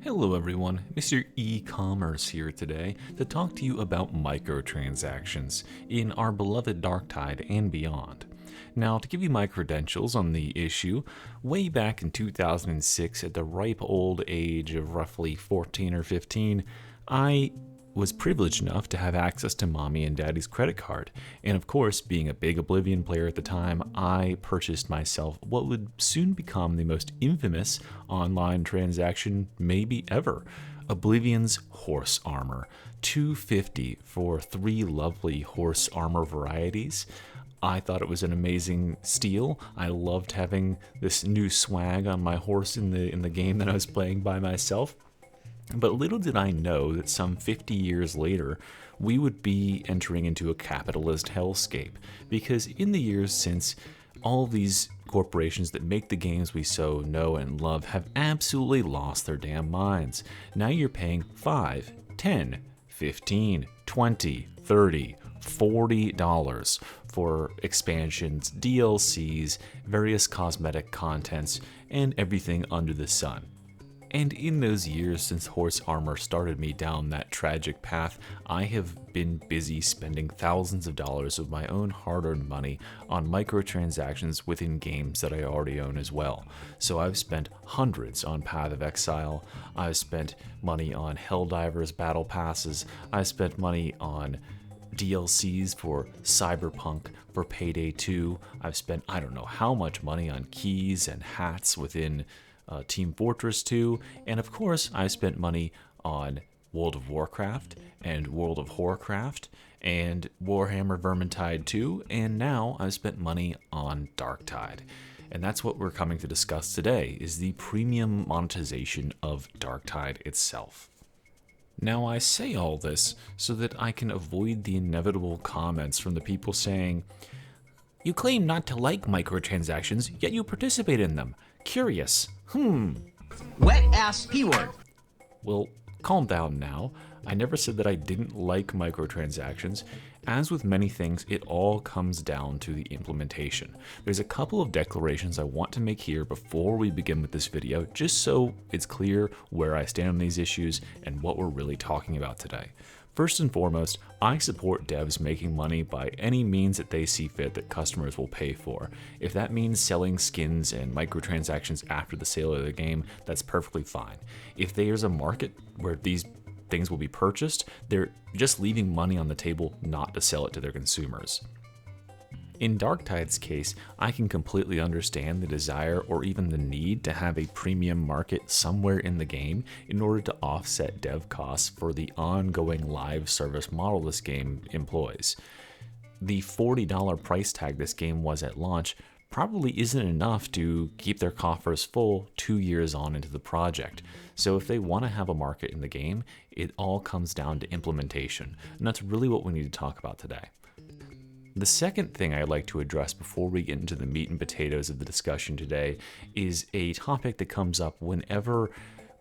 Hello everyone, Mr. E-commerce here today to talk to you about microtransactions in our beloved Darktide and beyond. Now, to give you my credentials on the issue, way back in 2006 at the ripe old age of roughly 14 or 15, I was privileged enough to have access to mommy and daddy's credit card. And of course, being a big Oblivion player at the time, I purchased myself what would soon become the most infamous online transaction maybe ever. Oblivion's horse armor. $250 for 3 lovely horse armor varieties. I thought it was an amazing steal. I loved having this new swag on my horse in the game that I was playing by myself. But little did I know that some 50 years later, we would be entering into a capitalist hellscape. Because in the years since, all these corporations that make the games we so know and love have absolutely lost their damn minds. Now you're paying $5, $10, $15, $20, $30, $40 for expansions, DLCs, various cosmetic contents, and everything under the sun. And in those years since horse armor started me down that tragic path, I have been busy spending thousands of dollars of my own hard-earned money on microtransactions within games that I already own as well. So I've spent hundreds on Path of Exile, I've spent money on Helldivers battle passes, I've spent money on DLCs for Cyberpunk, for Payday 2, I've spent I don't know how much money on keys and hats within Team Fortress 2, and of course I spent money on World of Warcraft and World of Horcraft and Warhammer Vermintide 2, and now I've spent money on Darktide. And that's what we're coming to discuss today, is the premium monetization of Darktide itself. Now I say all this so that I can avoid the inevitable comments from the people saying, "You claim not to like microtransactions, yet you participate in them. Curious. Wet ass P word. Well, calm down now. I never said that I didn't like microtransactions. As with many things, it all comes down to the implementation. There's a couple of declarations I want to make here before we begin with this video, just so it's clear where I stand on these issues and what we're really talking about today. First and foremost, I support devs making money by any means that they see fit that customers will pay for. If that means selling skins and microtransactions after the sale of the game, that's perfectly fine. If there's a market where these things will be purchased, they're just leaving money on the table not to sell it to their consumers. In Darktide's case, I can completely understand the desire or even the need to have a premium market somewhere in the game in order to offset dev costs for the ongoing live service model this game employs. The $40 price tag this game was at launch probably isn't enough to keep their coffers full 2 years on into the project. So if they want to have a market in the game, it all comes down to implementation, and that's really what we need to talk about today. The second thing I'd like to address before we get into the meat and potatoes of the discussion today is a topic that comes up whenever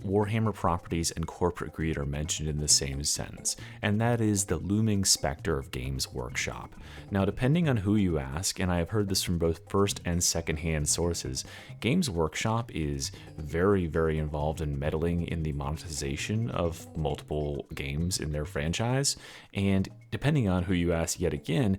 Warhammer properties and corporate greed are mentioned in the same sentence, and that is the looming specter of Games Workshop. Now, depending on who you ask, and I have heard this from both first and second-hand sources, Games Workshop is very, very involved in meddling in the monetization of multiple games in their franchise, and depending on who you ask yet again,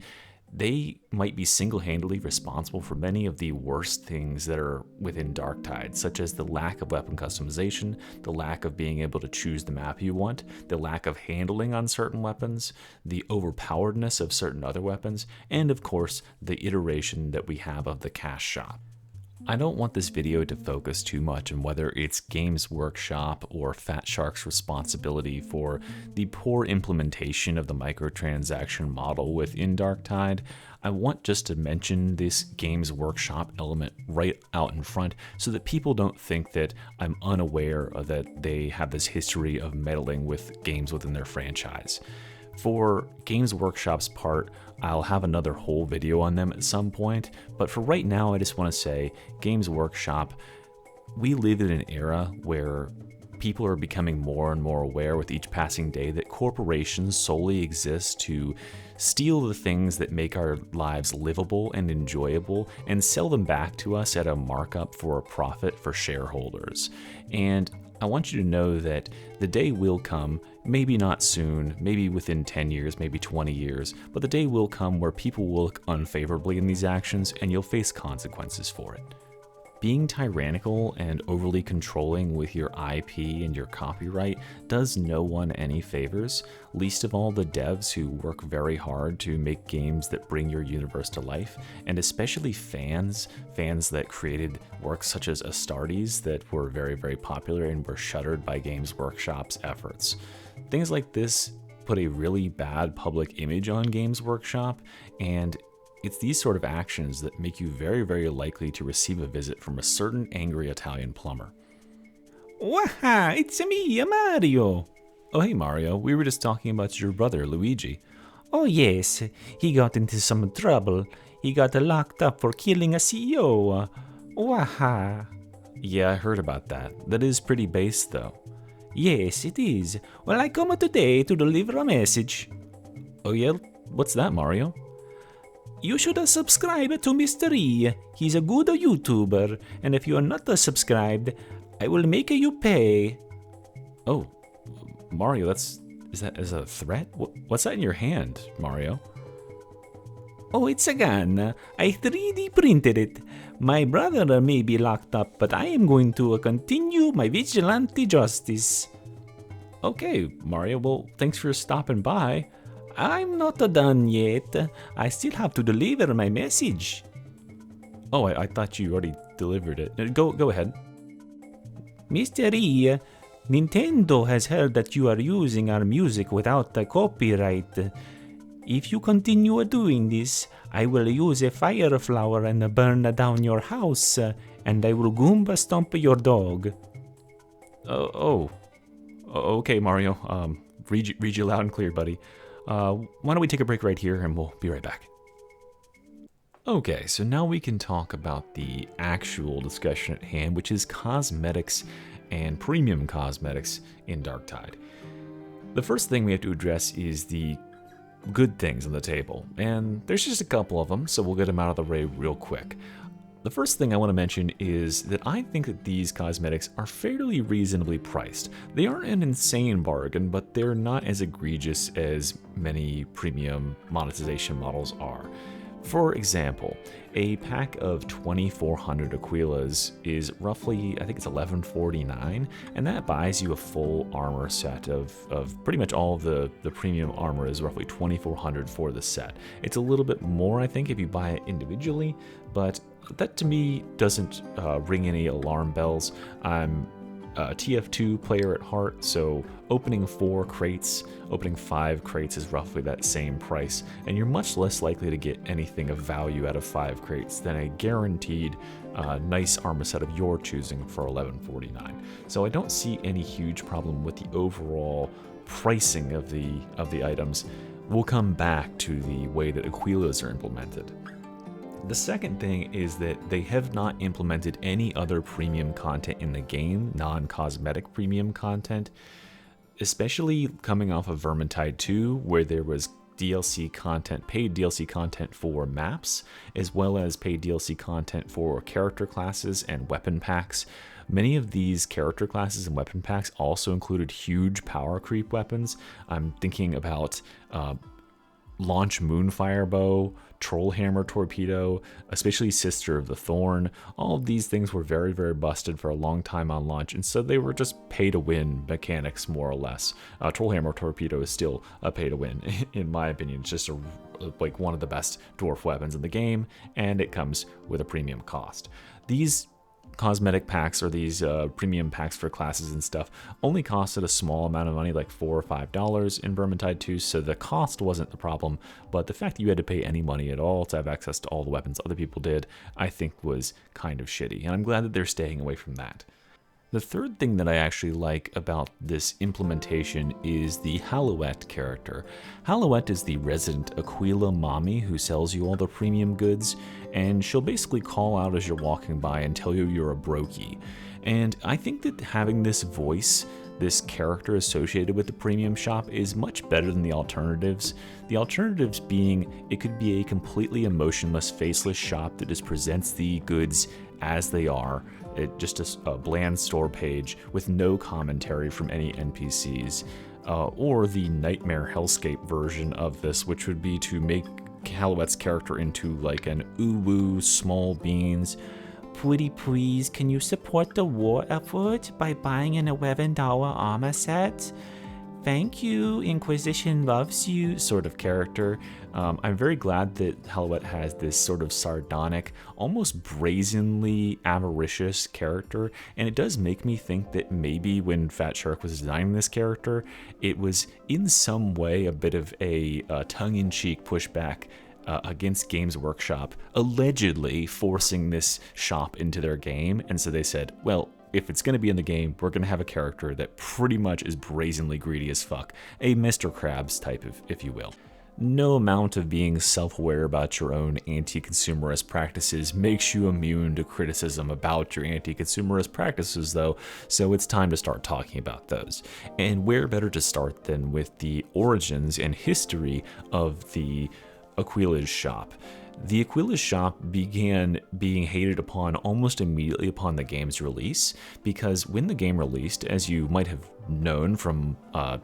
they might be single-handedly responsible for many of the worst things that are within Darktide, such as the lack of weapon customization, the lack of being able to choose the map you want, the lack of handling on certain weapons, the overpoweredness of certain other weapons, and of course, the iteration that we have of the cash shop. I don't want this video to focus too much on whether it's Games Workshop or Fat Shark's responsibility for the poor implementation of the microtransaction model within Darktide. I want just to mention this Games Workshop element right out in front so that people don't think that I'm unaware that they have this history of meddling with games within their franchise. For Games Workshop's part, I'll have another whole video on them at some point, but for right now I just want to say, Games Workshop, we live in an era where people are becoming more and more aware with each passing day that corporations solely exist to steal the things that make our lives livable and enjoyable and sell them back to us at a markup for a profit for shareholders. And I want you to know that the day will come, maybe not soon, maybe within 10 years, maybe 20 years, but the day will come where people will look unfavorably in these actions and you'll face consequences for it. Being tyrannical and overly controlling with your IP and your copyright does no one any favors, least of all the devs who work very hard to make games that bring your universe to life, and especially fans that created works such as Astartes that were very, very popular and were shuttered by Games Workshop's efforts. Things like this put a really bad public image on Games Workshop, and it's these sort of actions that make you very, very likely to receive a visit from a certain angry Italian plumber. Waha, it's me, Mario. Oh, hey, Mario. We were just talking about your brother, Luigi. Oh, yes. He got into some trouble. He got locked up for killing a CEO. Waha. Yeah, I heard about that. That is pretty base, though. Yes, it is. Well, I come today to deliver a message. Oh, yeah? What's that, Mario? You should subscribe to Mr. E. He's a good YouTuber, and if you are not subscribed, I will make you pay. Oh, Mario, is that a threat? What's that in your hand, Mario? Oh, it's a gun. I 3D printed it. My brother may be locked up, but I am going to continue my vigilante justice. Okay, Mario, well, thanks for stopping by. I'm not done yet. I still have to deliver my message. Oh, I thought you already delivered it. Go ahead. Mr. E, Nintendo has heard that you are using our music without the copyright. If you continue doing this, I will use a fire flower and burn down your house, and I will Goomba stomp your dog. Okay, Mario. Read you loud and clear, buddy. Why don't we take a break right here and we'll be right back. Okay, so now we can talk about the actual discussion at hand, which is cosmetics and premium cosmetics in Darktide. The first thing we have to address is the good things on the table, and there's just a couple of them, so we'll get them out of the way real quick. The first thing I want to mention is that I think that these cosmetics are fairly reasonably priced. They aren't an insane bargain, but they're not as egregious as many premium monetization models are. For example, a pack of 2,400 Aquilas is roughly, I think it's $11.49, and that buys you a full armor set of pretty much all of the premium armor is roughly 2,400 for the set. It's a little bit more, I think, if you buy it individually, but that to me doesn't ring any alarm bells. I'm a TF2 player at heart, so opening 4 crates, opening 5 crates is roughly that same price, and you're much less likely to get anything of value out of 5 crates than a guaranteed nice armor set of your choosing for $11.49. So I don't see any huge problem with the overall pricing of the items. We'll come back to the way that Aquilas are implemented. The second thing is that they have not implemented any other premium content in the game, non-cosmetic premium content, especially coming off of Vermintide 2, where there was DLC content, paid DLC content for maps, as well as paid DLC content for character classes and weapon packs. Many of these character classes and weapon packs also included huge power creep weapons. I'm thinking about Launch Moonfire Bow, Trollhammer Torpedo, especially Sister of the Thorn. All of these things were very, very busted for a long time on launch, and so they were just pay-to-win mechanics, more or less. Trollhammer Torpedo is still a pay-to-win, in my opinion. It's just like one of the best dwarf weapons in the game, and it comes with a premium cost. These cosmetic packs or these premium packs for classes and stuff only costed a small amount of money, like $4 or $5 in Vermintide 2, so the cost wasn't the problem, but the fact that you had to pay any money at all to have access to all the weapons other people did, I think was kind of shitty, and I'm glad that they're staying away from that. The third thing that I actually like about this implementation is the Halouette character. Halouette is the resident Aquila mommy who sells you all the premium goods, and she'll basically call out as you're walking by and tell you you're a brokey. And I think that having this voice, this character associated with the premium shop, is much better than the alternatives. The alternatives being, it could be a completely emotionless, faceless shop that just presents the goods as they are. Just a bland store page with no commentary from any NPCs, or the Nightmare Hellscape version of this, which would be to make Halouette's character into like an uwu small beans. Pretty please, can you support the war effort by buying an $11 armor set? Thank you, Inquisition loves you sort of character. I'm very glad that Halouette has this sort of sardonic, almost brazenly avaricious character, and it does make me think that maybe when Fat Shark was designing this character, it was in some way a bit of a tongue-in-cheek pushback against Games Workshop, allegedly forcing this shop into their game, and so they said, well, if it's going to be in the game, we're going to have a character that pretty much is brazenly greedy as fuck. A Mr. Krabs type, if you will. No amount of being self-aware about your own anti-consumerist practices makes you immune to criticism about your anti-consumerist practices, though, so it's time to start talking about those. And where better to start than with the origins and history of the Aquila's shop. The Aquila's shop began being hated upon almost immediately upon the game's release, because when the game released, as you might have known from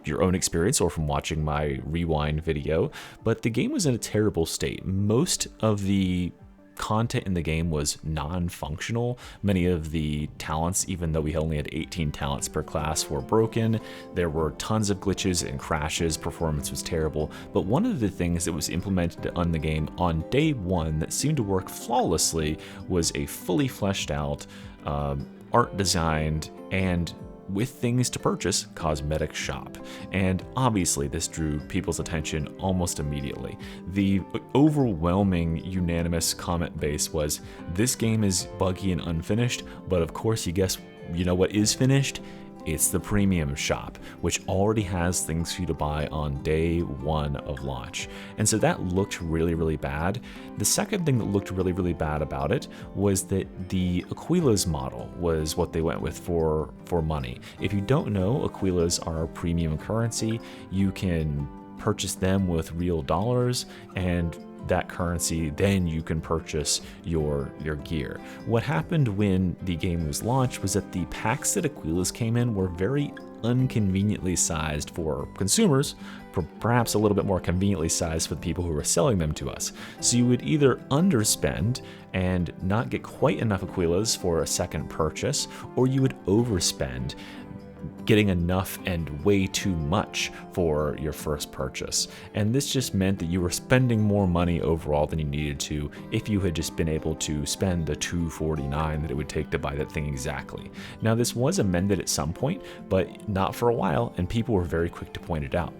your own experience or from watching my rewind video, but the game was in a terrible state. Most of the content in the game was non-functional. Many of the talents, even though we only had 18 talents per class, were broken. There were tons of glitches and crashes. Performance was terrible. But one of the things that was implemented on the game on day one that seemed to work flawlessly was a fully fleshed out, art designed, and with things to purchase, cosmetic shop. And obviously this drew people's attention almost immediately. The overwhelming unanimous comment base was, this game is buggy and unfinished, but of course you know what is finished? It's the premium shop, which already has things for you to buy on day one of launch. And so that looked really, really bad. The second thing that looked really, really bad about it was that the Aquila's model was what they went with for money. If you don't know, Aquila's are a premium currency. You can purchase them with real dollars, and that currency, then you can purchase your gear. What happened when the game was launched was that the packs that Aquila's came in were very inconveniently sized for consumers, perhaps a little bit more conveniently sized for the people who were selling them to us. So you would either underspend and not get quite enough Aquila's for a second purchase, or you would overspend, getting enough and way too much for your first purchase. And this just meant that you were spending more money overall than you needed to if you had just been able to spend the $249 that it would take to buy that thing exactly. Now this was amended at some point, but not for a while, and people were very quick to point it out.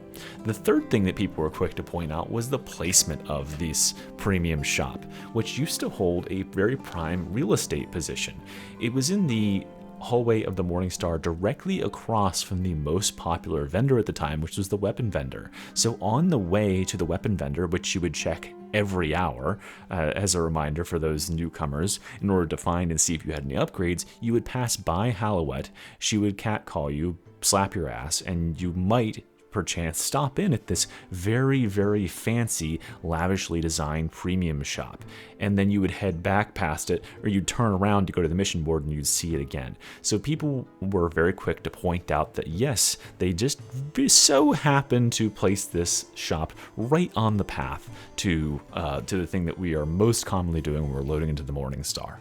The third thing that people were quick to point out was the placement of this premium shop, which used to hold a very prime real estate position. It was in the hallway of the Morningstar, directly across from the most popular vendor at the time, which was the weapon vendor. So on the way to the weapon vendor, which you would check every hour as a reminder for those newcomers in order to find and see if you had any upgrades, you would pass by Halouette. She would catcall you, slap your ass, and you might perchance stop in at this very, very fancy, lavishly designed premium shop. And then you would head back past it, or you'd turn around to go to the mission board and you'd see it again. So people were very quick to point out that yes, they just so happened to place this shop right on the path to the thing that we are most commonly doing when we're loading into the Morningstar.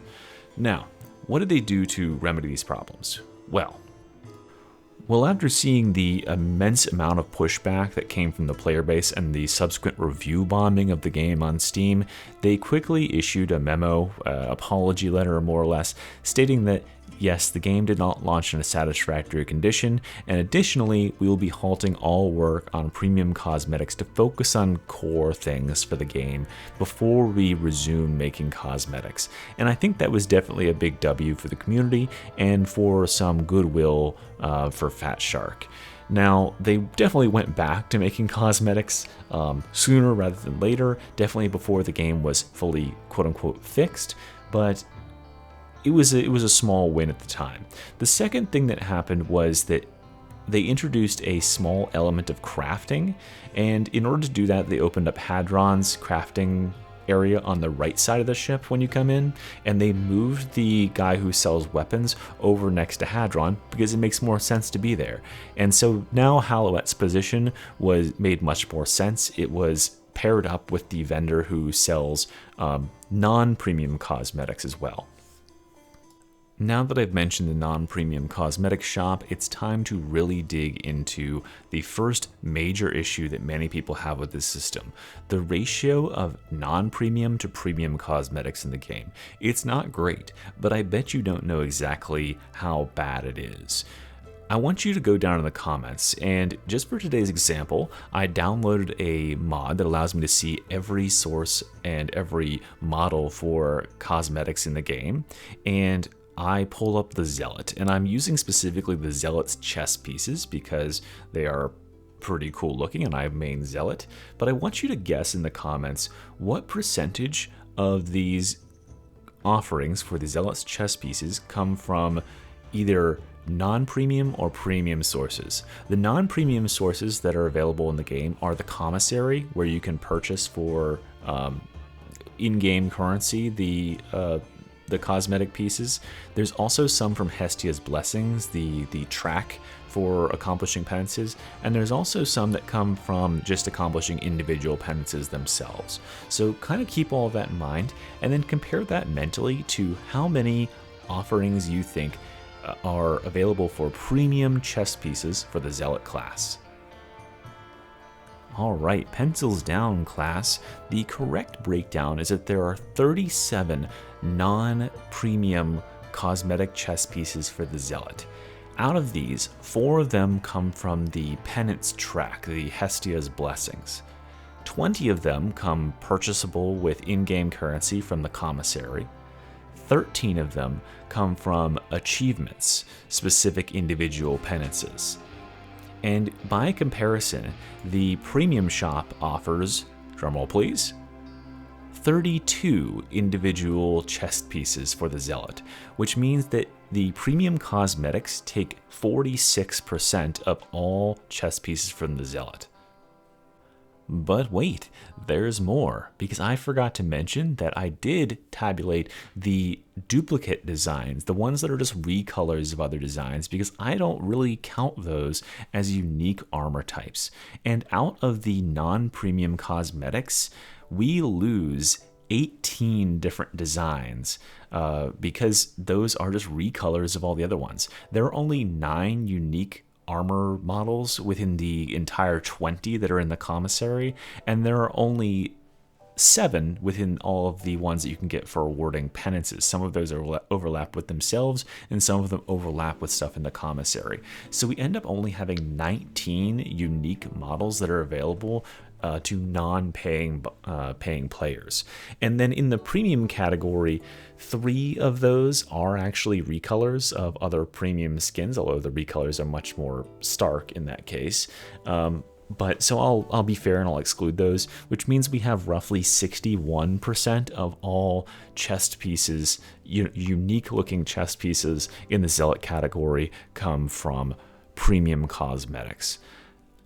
Now, what did they do to remedy these problems? Well, after seeing the immense amount of pushback that came from the player base and the subsequent review bombing of the game on Steam, they quickly issued a memo, apology letter more or less, stating that yes, the game did not launch in a satisfactory condition, and additionally, we will be halting all work on premium cosmetics to focus on core things for the game before we resume making cosmetics. And I think that was definitely a big W for the community and for some goodwill for Fat Shark. Now, they definitely went back to making cosmetics sooner rather than later, definitely before the game was fully quote-unquote fixed, but it was a small win at the time. The second thing that happened was that they introduced a small element of crafting, and in order to do that, they opened up Hadron's crafting area on the right side of the ship when you come in, and they moved the guy who sells weapons over next to Hadron because it makes more sense to be there. And so now Hallowette's position made much more sense. It was paired up with the vendor who sells non-premium cosmetics as well. Now that I've mentioned the non-premium cosmetic shop, it's time to really dig into the first major issue that many people have with this system: the ratio of non-premium to premium cosmetics in the game. It's not great, but I bet you don't know exactly how bad it is. I want you to go down in the comments, and just for today's example, I downloaded a mod that allows me to see every source and every model for cosmetics in the game, and I pull up the Zealot, and I'm using specifically the Zealot's chest pieces because they are pretty cool looking and I main Zealot. But I want you to guess in the comments what percentage of these offerings for the Zealot's chest pieces come from either non-premium or premium sources. The non-premium sources that are available in the game are the commissary, where you can purchase for in-game currency the cosmetic pieces. There's also some from Hestia's Blessings, the track for accomplishing penances, and there's also some that come from just accomplishing individual penances themselves. So kind of keep all of that in mind, and then compare that mentally to how many offerings you think are available for premium chest pieces for the Zealot class. Alright, pencils down, class. The correct breakdown is that there are 37 non-premium cosmetic chest pieces for the Zealot. Out of these, 4 of them come from the penance track, the Hestia's Blessings. 20 of them come purchasable with in-game currency from the commissary. 13 of them come from achievements, specific individual penances. And by comparison, the premium shop offers, drumroll please, 32 individual chest pieces for the Zealot, which means that the premium cosmetics take 46% of all chest pieces from the Zealot. But wait, there's more, because I forgot to mention that I did tabulate the duplicate designs, the ones that are just recolors of other designs, because I don't really count those as unique armor types. And out of the non-premium cosmetics, we lose 18 different designs because those are just recolors of all the other ones. There are only 9 unique armor models within the entire 20 that are in the commissary, and there are only 7 within all of the ones that you can get for awarding penances. Some of those are overlap with themselves, and some of them overlap with stuff in the commissary. So we end up only having 19 unique models that are available to non-paying paying players. And then in the premium category, 3 of those are actually recolors of other premium skins, although the recolors are much more stark in that case. But so I'll be fair and I'll exclude those, which means we have roughly 61% of all chest pieces, unique looking chest pieces in the Zealot category come from premium cosmetics.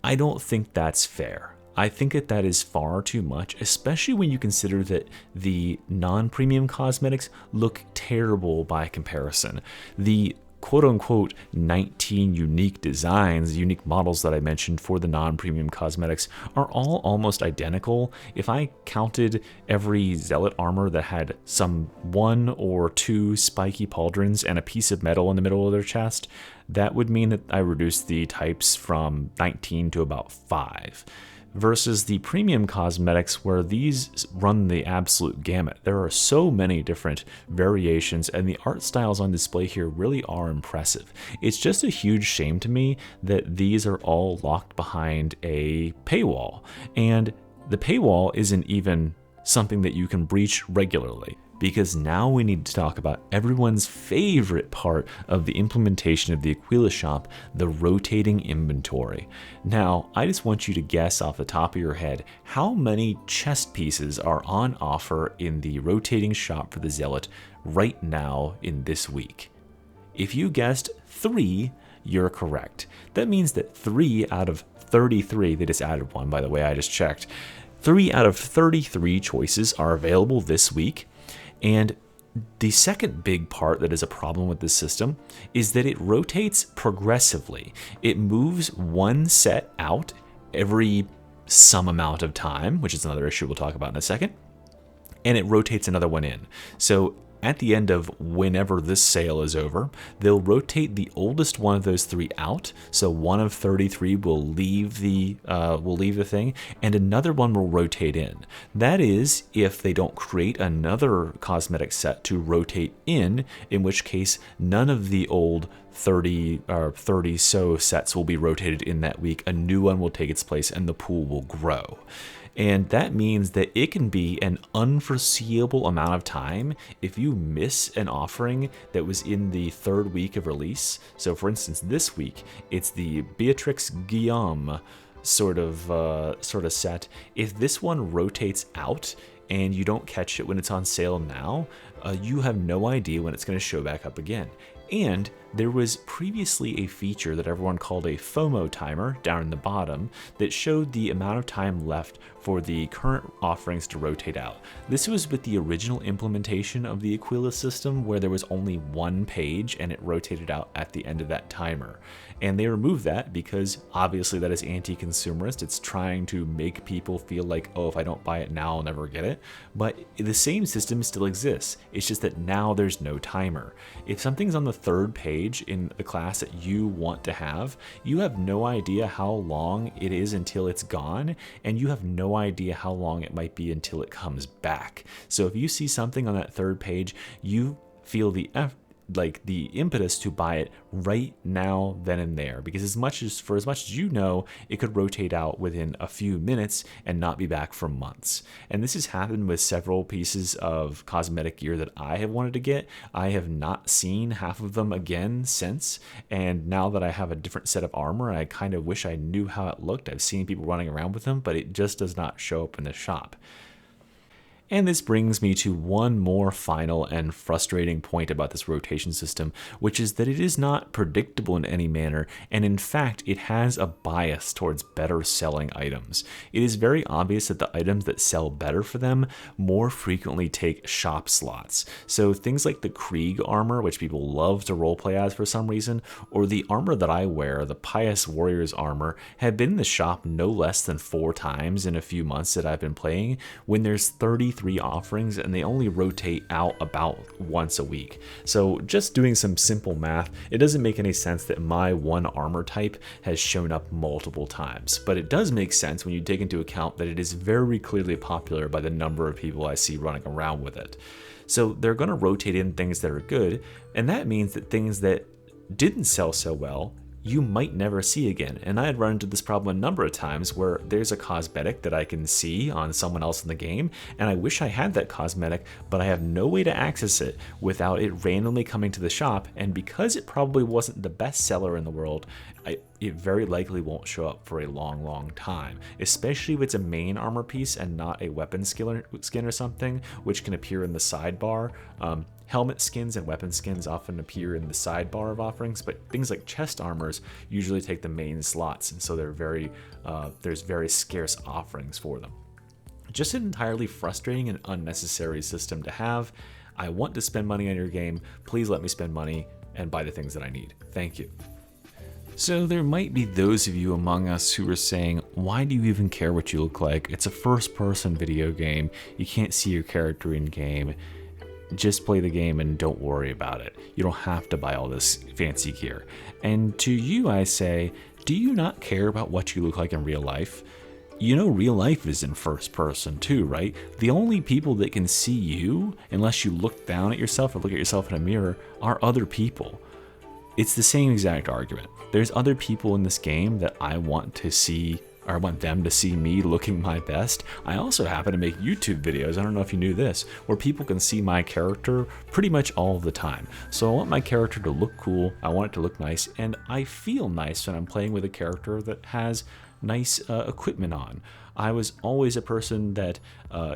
I don't think that's fair. I think that is far too much, especially when you consider that the non-premium cosmetics look terrible by comparison. The quote-unquote 19 unique designs, unique models that I mentioned for the non-premium cosmetics are all almost identical. If I counted every Zealot armor that had some 1 or 2 spiky pauldrons and a piece of metal in the middle of their chest, that would mean that I reduced the types from 19 to about 5. Versus the premium cosmetics, where these run the absolute gamut. There are so many different variations, and the art styles on display here really are impressive. It's just a huge shame to me that these are all locked behind a paywall, and the paywall isn't even something that you can breach regularly. Because now we need to talk about everyone's favorite part of the implementation of the Aquila shop, the rotating inventory. Now, I just want you to guess off the top of your head how many chest pieces are on offer in the rotating shop for the Zealot right now in this week. If you guessed 3, you're correct. That means that 3 out of 33, they just added 1 by the way, I just checked. 3 out of 33 choices are available this week, and the second big part that is a problem with this system is that it rotates progressively. It moves one set out every some amount of time, which is another issue we'll talk about in a second, and it rotates another one in. So at the end of whenever this sale is over, they'll rotate the oldest one of those 3 out. So one of 33 will leave the thing, and another one will rotate in. That is, if they don't create another cosmetic set to rotate in which case none of the old 30 or 30 so sets will be rotated in that week. A new one will take its place, and the pool will grow. And that means that it can be an unforeseeable amount of time if you miss an offering that was in the 3rd week of release. So for instance, this week, it's the Beatrix Guillaume sort of set. If this one rotates out and you don't catch it when it's on sale now, you have no idea when it's going to show back up again. And there was previously a feature that everyone called a FOMO timer down in the bottom that showed the amount of time left for the current offerings to rotate out. This was with the original implementation of the Aquila system, where there was only one page and it rotated out at the end of that timer. And they removed that because obviously that is anti-consumerist. It's trying to make people feel like, oh, if I don't buy it now, I'll never get it. But the same system still exists. It's just that now there's no timer. If something's on the 3rd page in the class that you want to have, you have no idea how long it is until it's gone, and you have no idea how long it might be until it comes back. So if you see something on that 3rd page, you feel the impetus to buy it right now, then and there, because as much as you know, it could rotate out within a few minutes and not be back for months. And this has happened with several pieces of cosmetic gear that I have wanted to get. I have not seen half of them again since, and now that I have a different set of armor, I kind of wish I knew how it looked. I've seen people running around with them, but it just does not show up in the shop. And this brings me to one more final and frustrating point about this rotation system, which is that it is not predictable in any manner, and in fact, it has a bias towards better selling items. It is very obvious that the items that sell better for them more frequently take shop slots. So things like the Krieg armor, which people love to roleplay as for some reason, or the armor that I wear, the Pious Warrior's armor, have been in the shop no less than 4 times in a few months that I've been playing, when there's 33 offerings and they only rotate out about once a week. So just doing some simple math, it doesn't make any sense that my one armor type has shown up multiple times, but it does make sense when you take into account that it is very clearly popular by the number of people I see running around with it. So they're going to rotate in things that are good, and that means that things that didn't sell so well you might never see again. And I had run into this problem a number of times where there's a cosmetic that I can see on someone else in the game, and I wish I had that cosmetic, but I have no way to access it without it randomly coming to the shop, and because it probably wasn't the best seller in the world, it very likely won't show up for a long time, especially if it's a main armor piece and not a weapon skin or something, which can appear in the sidebar. Helmet skins and weapon skins often appear in the sidebar of offerings, but things like chest armors usually take the main slots, and so there's very scarce offerings for them. Just an entirely frustrating and unnecessary system to have. I want to spend money on your game. Please let me spend money and buy the things that I need. Thank you. So there might be those of you among us who are saying, why do you even care what you look like? It's a first-person video game. You can't see your character in game. Just play the game and don't worry about it. You don't have to buy all this fancy gear. And to you I say, do you not care about what you look like in real life? You know real life is in first person too, right? The only people that can see you, unless you look down at yourself or look at yourself in a mirror, are other people. It's the same exact argument. There's other people in this game that I want to see, or I want them to see me looking my best. I also happen to make YouTube videos, I don't know if you knew this, where people can see my character pretty much all the time. So I want my character to look cool, I want it to look nice, and I feel nice when I'm playing with a character that has nice equipment on. I was always a person that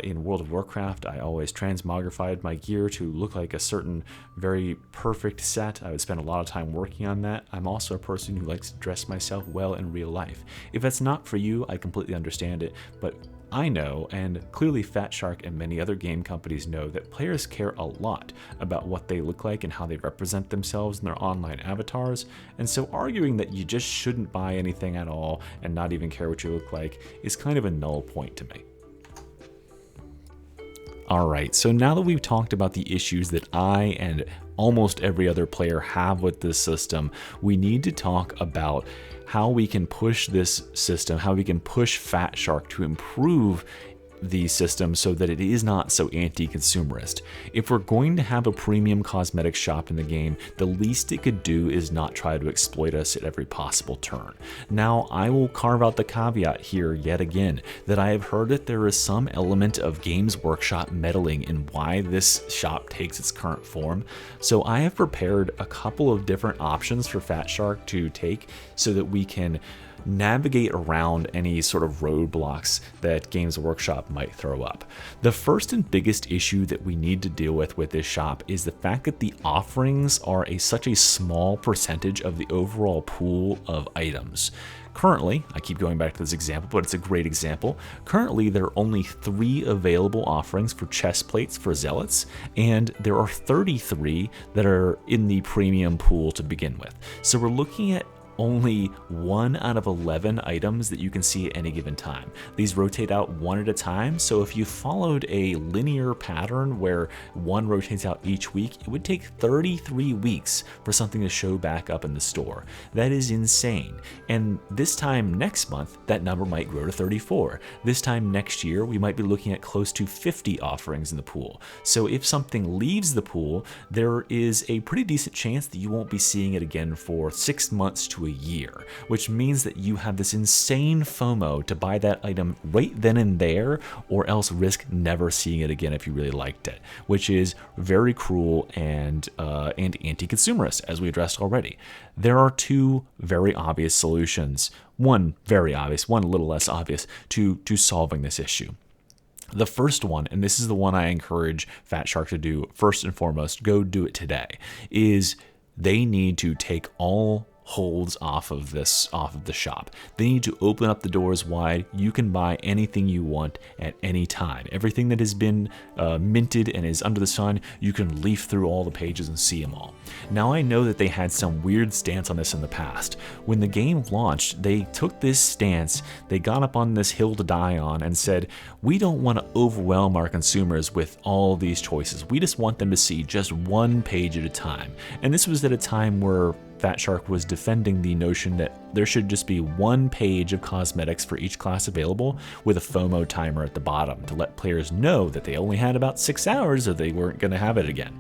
in World of Warcraft, I always transmogrified my gear to look like a certain very perfect set. I would spend a lot of time working on that. I'm also a person who likes to dress myself well in real life. If that's not for you, I completely understand it, but I know, and clearly Fat Shark and many other game companies know, that players care a lot about what they look like and how they represent themselves in their online avatars, and so arguing that you just shouldn't buy anything at all and not even care what you look like is kind of a null point to me. Alright, so now that we've talked about the issues that I and almost every other player have with this system, we need to talk about how we can push this system, how we can push Fat Shark to improve the system so that it is not so anti-consumerist. If we're going to have a premium cosmetics shop in the game, the least it could do is not try to exploit us at every possible turn. Now, I will carve out the caveat here yet again that I have heard that there is some element of Games Workshop meddling in why this shop takes its current form, so I have prepared a couple of different options for Fat Shark to take so that we can navigate around any sort of roadblocks that Games Workshop might throw up. The first and biggest issue that we need to deal with this shop is the fact that the offerings are such a small percentage of the overall pool of items. Currently, I keep going back to this example, but it's a great example. Currently, there are only 3 available offerings for chest plates for Zealots, and there are 33 that are in the premium pool to begin with. So we're looking at only 1 out of 11 items that you can see at any given time. These rotate out one at a time, so if you followed a linear pattern where one rotates out each week, it would take 33 weeks for something to show back up in the store. That is insane. And this time next month, that number might grow to 34. This time next year, we might be looking at close to 50 offerings in the pool. So if something leaves the pool, there is a pretty decent chance that you won't be seeing it again for 6 months to a year, which means that you have this insane FOMO to buy that item right then and there, or else risk never seeing it again if you really liked it, which is very cruel and anti-consumerist, as we addressed already. There are 2 very obvious solutions, one very obvious, one a little less obvious, to solving this issue. The first one, and this is the one I encourage Fat Shark to do first and foremost, go do it today, is they need to take all holds off of the shop. They need to open up the doors wide. You can buy anything you want at any time. Everything that has been minted and is under the sun, you can leaf through all the pages and see them all. Now, I know that they had some weird stance on this in the past. When the game launched, they took this stance, they got up on this hill to die on and said, we don't want to overwhelm our consumers with all these choices. We just want them to see just one page at a time. And this was at a time where Fat Shark was defending the notion that there should just be one page of cosmetics for each class available with a FOMO timer at the bottom to let players know that they only had about 6 hours or they weren't going to have it again.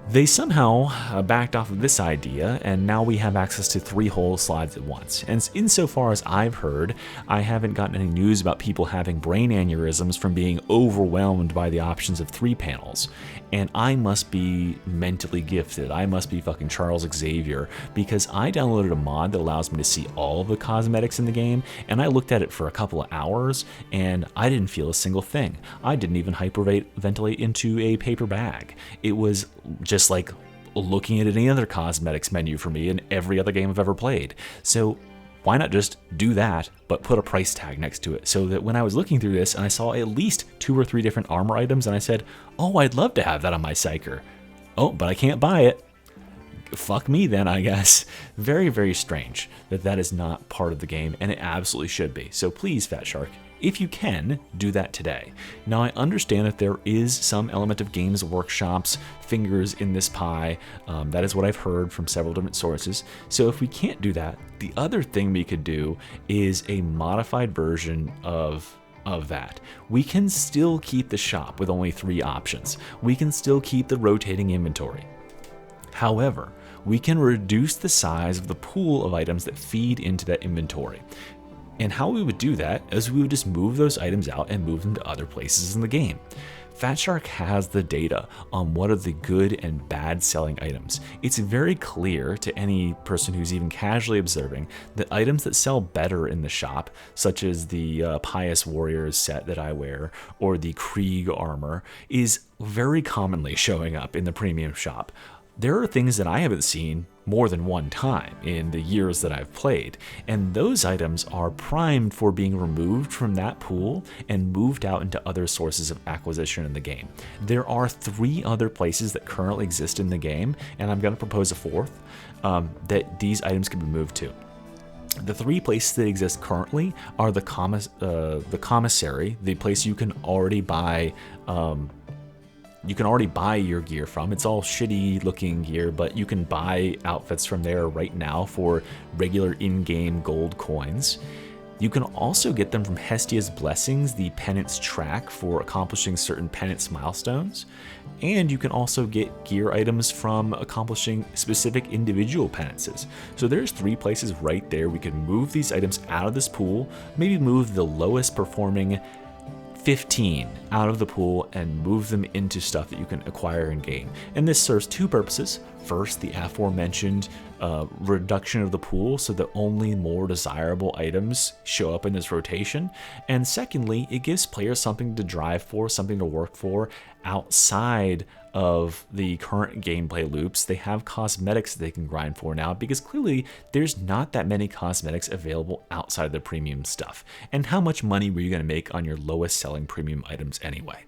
They somehow backed off of this idea, and now we have access to 3 whole slides at once. And insofar as I've heard, I haven't gotten any news about people having brain aneurysms from being overwhelmed by the options of 3 panels. And I must be mentally gifted. I must be fucking Charles Xavier, because I downloaded a mod that allows me to see all of the cosmetics in the game, and I looked at it for a couple of hours, and I didn't feel a single thing. I didn't even hyperventilate into a paper bag. It was just like looking at any other cosmetics menu for me in every other game I've ever played. So why not just do that, but put a price tag next to it, so that when I was looking through this and I saw at least 2 or 3 different armor items and I said, oh, I'd love to have that on my Psyker. Oh, but I can't buy it. Fuck me then, I guess. Very, very strange that that is not part of the game, and it absolutely should be. So please, Fat Shark, if you can, do that today. Now, I understand that there is some element of Games Workshop's fingers in this pie. That is what I've heard from several different sources. So if we can't do that, the other thing we could do is a modified version of that. We can still keep the shop with only 3 options. We can still keep the rotating inventory. However, we can reduce the size of the pool of items that feed into that inventory. And how we would do that is we would just move those items out and move them to other places in the game. Fat Shark has the data on what are the good and bad selling items. It's very clear to any person who's even casually observing that items that sell better in the shop, such as the Pious Warriors set that I wear or the Krieg armor, is very commonly showing up in the premium shop. There are things that I haven't seen more than one time in the years that I've played, and those items are primed for being removed from that pool and moved out into other sources of acquisition in the game. There are 3 other places that currently exist in the game, and I'm going to propose a 4th, that these items can be moved to. The 3 places that exist currently are the commissary, the place you can already buy your gear from. It's all shitty looking gear, but you can buy outfits from there right now for regular in-game gold coins. You can also get them from Hestia's Blessings, the penance track for accomplishing certain penance milestones. And you can also get gear items from accomplishing specific individual penances. So there's 3 places right there we can move these items out of this pool, maybe move the lowest performing 15 out of the pool and move them into stuff that you can acquire in game. And this serves 2 purposes. First, the aforementioned reduction of the pool so that only more desirable items show up in this rotation. And secondly, it gives players something to drive for, something to work for outside of the current gameplay loops. They have cosmetics that they can grind for now, because clearly there's not that many cosmetics available outside of the premium stuff. And how much money were you going to make on your lowest selling premium items anyway?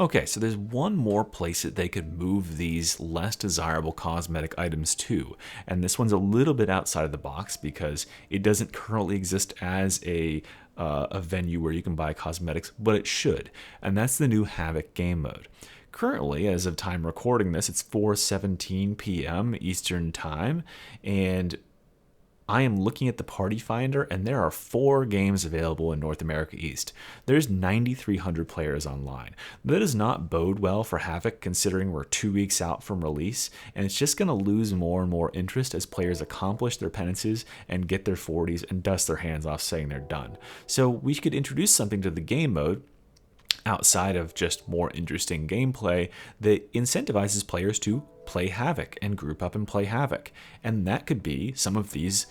Okay, so there's one more place that they could move these less desirable cosmetic items to, and this one's a little bit outside of the box because it doesn't currently exist as a venue where you can buy cosmetics, but it should, and that's the new Havoc game mode. Currently, as of time recording this, it's 4:17 p.m. Eastern Time, and I am looking at the Party Finder, and there are 4 games available in North America East. There's 9,300 players online. That does not bode well for Havoc, considering we're 2 weeks out from release, and it's just going to lose more and more interest as players accomplish their penances and get their 40s and dust their hands off saying they're done. So we could introduce something to the game mode outside of just more interesting gameplay that incentivizes players to play Havoc and group up and play Havoc. And that could be some of these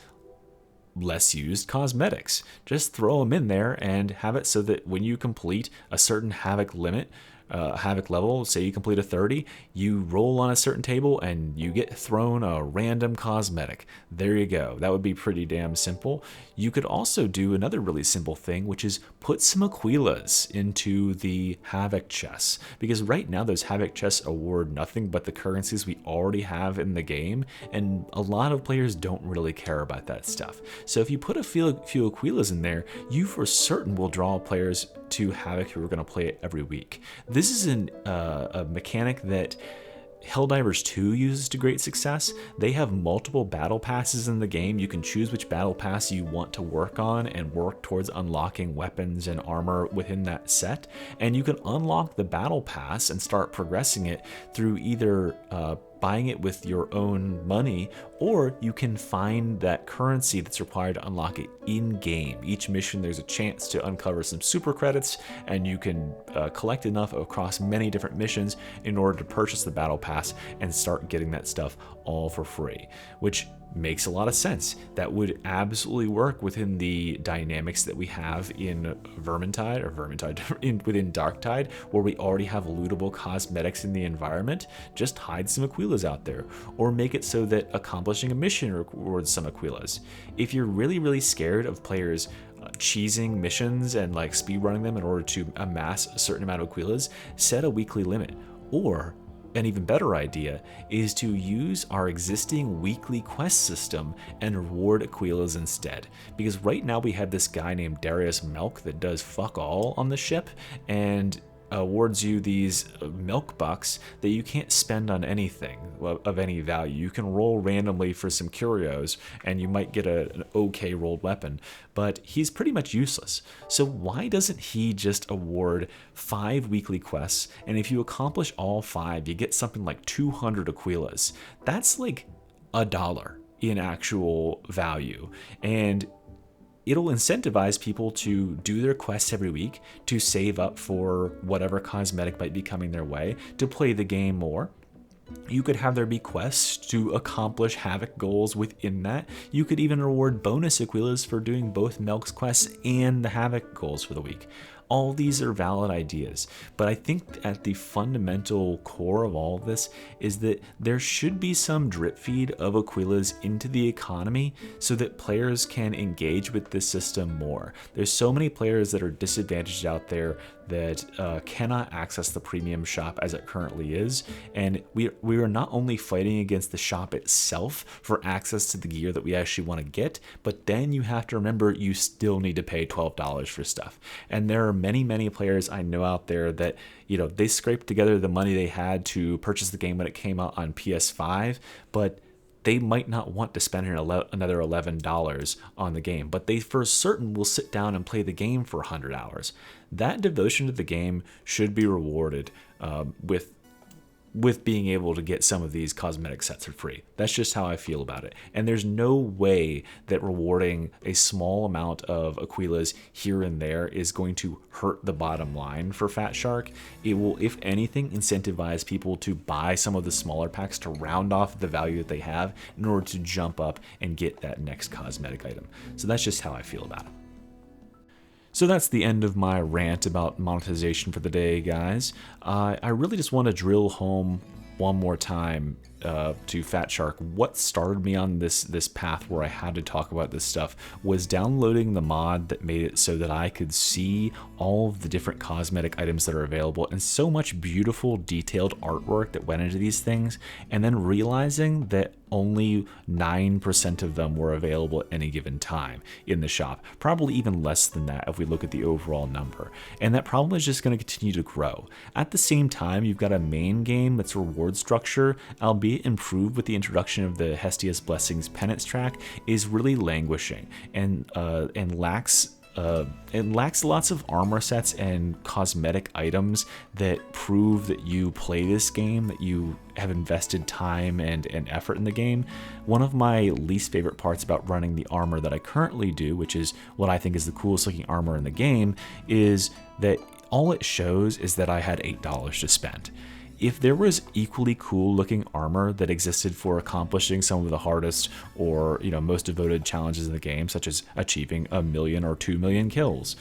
less used cosmetics. Just throw them in there and have it so that when you complete a certain Havoc limit, Havoc level, say you complete a 30, you roll on a certain table and you get thrown a random cosmetic. There you go. That would be pretty damn simple. You could also do another really simple thing, which is put some Aquilas into the Havoc chests, because right now those Havoc chests award nothing but the currencies we already have in the game, and a lot of players don't really care about that stuff. So if you put a few Aquilas in there, you for certain will draw players to Havoc who are going to play it every week. This is a mechanic that Helldivers 2 uses to great success. They have multiple battle passes in the game. You can choose which battle pass you want to work on and work towards unlocking weapons and armor within that set. And you can unlock the battle pass and start progressing it through either buying it with your own money, or you can find that currency that's required to unlock it in-game. Each mission there's a chance to uncover some super credits, and you can collect enough across many different missions in order to purchase the battle pass and start getting that stuff all for free, which makes a lot of sense. That would absolutely work within the dynamics that we have in Vermintide, within Darktide, where we already have lootable cosmetics in the environment. Just hide some Aquilas out there, or make it so that accomplishing a mission rewards some Aquilas. If you're really scared of players cheesing missions and like speedrunning them in order to amass a certain amount of Aquilas, set a weekly limit. Or an even better idea is to use our existing weekly quest system and reward Aquilas instead. Because right now we have this guy named Darius Melk that does fuck all on the ship and awards you these milk bucks that you can't spend on anything of any value. You can roll randomly for some curios and you might get an okay rolled weapon, but he's pretty much useless. So why doesn't he just award 5 weekly quests, and if you accomplish all 5 you get something like 200 Aquilas? That's like $1 in actual value, and it'll incentivize people to do their quests every week, to save up for whatever cosmetic might be coming their way, to play the game more. You could have there be quests to accomplish Havoc goals within that. You could even reward bonus Aquilas for doing both Melk's quests and the Havoc goals for the week. all these are valid ideas, but I think at the fundamental core of all of this is that there should be some drip feed of Aquilas into the economy so that players can engage with this system more. There's so many players that are disadvantaged out there that cannot access the premium shop as it currently is, and we are not only fighting against the shop itself for access to the gear that we actually want to get, but then you have to remember you still need to pay $12 for stuff. And there are many players I know out there that, you know, they scraped together the money they had to purchase the game when it came out on PS5, but they might not want to spend another $11 on the game, but they for certain will sit down and play the game for 100 hours. That devotion to the game should be rewarded with being able to get some of these cosmetic sets for free. That's just how I feel about it. And there's no way that rewarding a small amount of Aquilas here and there is going to hurt the bottom line for Fat Shark. It will, if anything, incentivize people to buy some of the smaller packs to round off the value that they have in order to jump up and get that next cosmetic item. So that's just how I feel about it. So that's the end of my rant about monetization for the day, guys. I really just want to drill home one more time to Fat Shark. What started me on this path where I had to talk about this stuff was downloading the mod that made it so that I could see all of the different cosmetic items that are available and so much beautiful detailed artwork that went into these things, and then realizing that only 9% of them were available at any given time in the shop. Probably even less than that if we look at the overall number. And that problem is just going to continue to grow. At the same time, you've got a main game that's reward structure, albeit improved with the introduction of the Hestia's Blessings penance track, is really languishing and lacks lots of armor sets and cosmetic items that prove that you play this game, that you have invested time and effort in the game. One of my least favorite parts about running the armor that I currently do, which is what I think is the coolest looking armor in the game, is that all it shows is that I had $8 to spend. If there was equally cool looking armor that existed for accomplishing some of the hardest or, you know, most devoted challenges in the game, such as achieving 1 million or 2 million kills,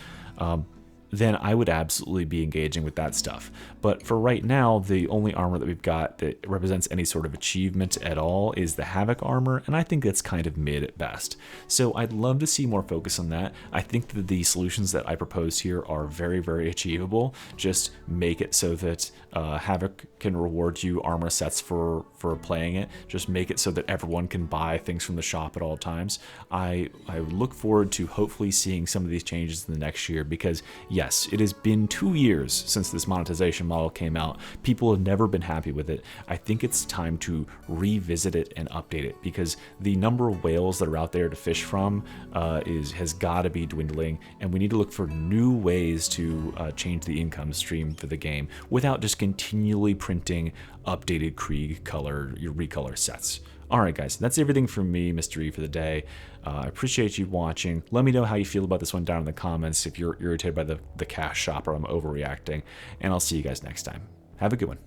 then I would absolutely be engaging with that stuff. But for right now, the only armor that we've got that represents any sort of achievement at all is the Havoc armor, and I think that's kind of mid at best. So I'd love to see more focus on that. I think that the solutions that I propose here are very achievable. Just make it so that Havoc can reward you armor sets for playing it. Just make it so that everyone can buy things from the shop at all times. I look forward to hopefully seeing some of these changes in the next year, because yes, it has been 2 years since this monetization model came out. People have never been happy with it. I think it's time to revisit it and update it, because the number of whales that are out there to fish from has got to be dwindling, and we need to look for new ways to change the income stream for the game without just continually printing updated Krieg recolor sets. Alright guys, that's everything from me, Mr. E, for the day. I appreciate you watching. Let me know how you feel about this one down in the comments, if you're irritated by the cash shop or I'm overreacting, and I'll see you guys next time. Have a good one.